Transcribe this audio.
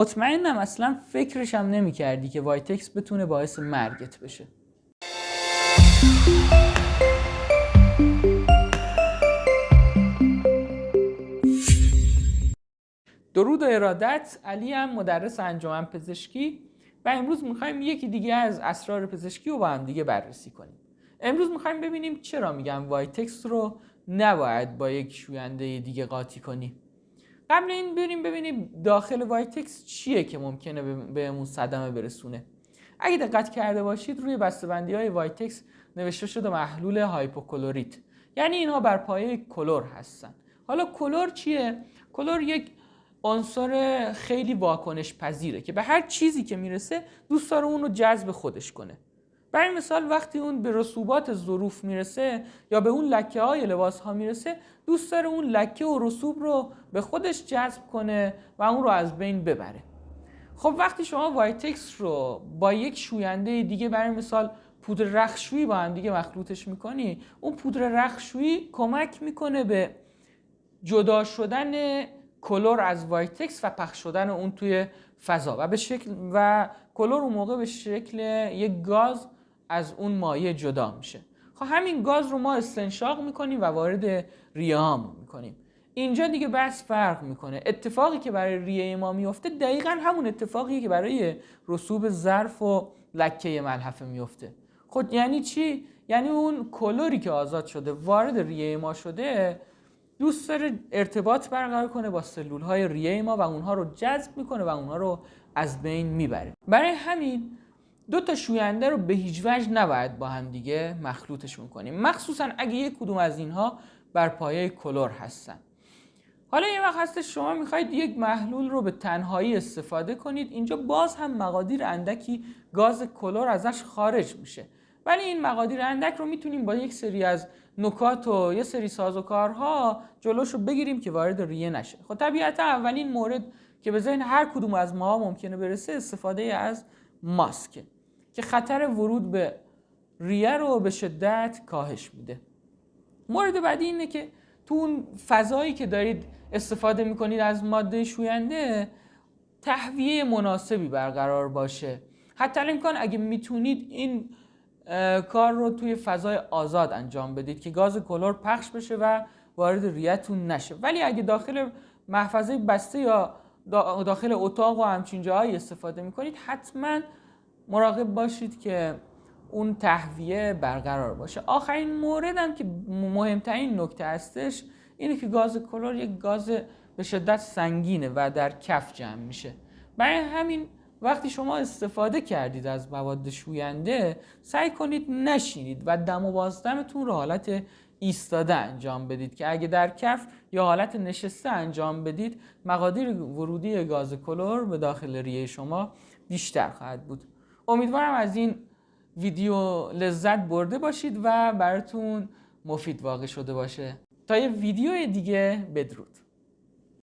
مطمئنم اصلا فکرش هم نمی کردی که وایتکس بتونه باعث مرگت بشه. درود و ارادت، علی ام، مدرس انجمن پزشکی و امروز میخوایم یکی دیگه از اسرار پزشکی رو با هم دیگه بررسی کنیم. امروز میخوایم ببینیم چرا میگم وایتکس رو نباید با یک شوینده دیگه قاطی کنی. قبل این بریم ببینیم داخل وایتکس چیه که ممکنه بهمون صدمه برسونه. اگه دقت کرده باشید روی بسته‌بندی‌های وایتکس نوشته شده محلول هایپوکلوریت، یعنی اینها بر پایه کلور هستن. حالا کلور چیه؟ کلور یک عنصر خیلی واکنش پذیره که به هر چیزی که میرسه دوست داره اون رو جذب خودش کنه. برای مثال وقتی اون به رسوبات ظروف میرسه یا به اون لکه های لباس ها میرسه، دوست داره اون لکه و رسوب رو به خودش جذب کنه و اون رو از بین ببره. خب وقتی شما وایتکس رو با یک شوینده دیگه، برای مثال پودر رختشویی، با هم دیگه مخلوطش میکنی، اون پودر رختشویی کمک میکنه به جدا شدن کلور از وایتکس و پخش شدن اون توی فضا و کلور اون موقع به شکل یک گاز از اون مایع جدا میشه. خب همین گاز رو ما استنشاق میکنیم و وارد ریه هامون میکنیم. اینجا دیگه بس فرق میکنه. اتفاقی که برای ریه ما میفته دقیقاً همون اتفاقی که برای رسوب ظرف و لکه ملحفه میفته. خب یعنی چی؟ یعنی اون کلوری که آزاد شده وارد ریه ما شده دوست داره ارتباط برقرار کنه با سلول‌های ریه ما و اونها رو جذب میکنه و اونها رو از بین میبره. برای همین دو تا شوینده رو به هیچ وجه نباید با هم دیگه مخلوطشون کنیم، مخصوصا اگه یک کدوم از اینها بر پایه کلور هستن. حالا یه وقت هستش شما میخواید یک محلول رو به تنهایی استفاده کنید، اینجا باز هم مقادیر اندکی گاز کلور ازش خارج میشه، ولی این مقادیر اندک رو میتونیم با یک سری از نکات و یه سری سازوکارها جلوش رو بگیریم که وارد ریه نشه. خب طبیعتا اولین مورد که به ذهن هر کدوم از ما ممکنه برسه استفاده از ماسک که خطر ورود به ریه رو به شدت کاهش میده. مورد بعدی اینه که تو اون فضایی که دارید استفاده میکنید از ماده شوینده تهویه مناسبی برقرار باشه. حتی الامکان اگه میتونید این کار رو توی فضای آزاد انجام بدید که گاز کلور پخش بشه و وارد ریه‌تون نشه. ولی اگه داخل محفظه بسته یا داخل اتاق و همچین جاهایی استفاده میکنید حتما مراقب باشید که اون تهویه برقرار باشه. آخرین موردم که مهمترین نکته هستش اینه که گاز کلور یک گاز به شدت سنگینه و در کف جمع میشه. برای همین وقتی شما استفاده کردید از مواد شوینده سعی کنید نشینید و دم و بازدمتون رو حالت ایستاده انجام بدید که اگه در کف یا حالت نشسته انجام بدید مقادیر ورودی گاز کلور به داخل ریه شما بیشتر خواهد بود. امیدوارم از این ویدیو لذت برده باشید و براتون مفید واقع شده باشه. تا یه ویدیو دیگه، بدرود.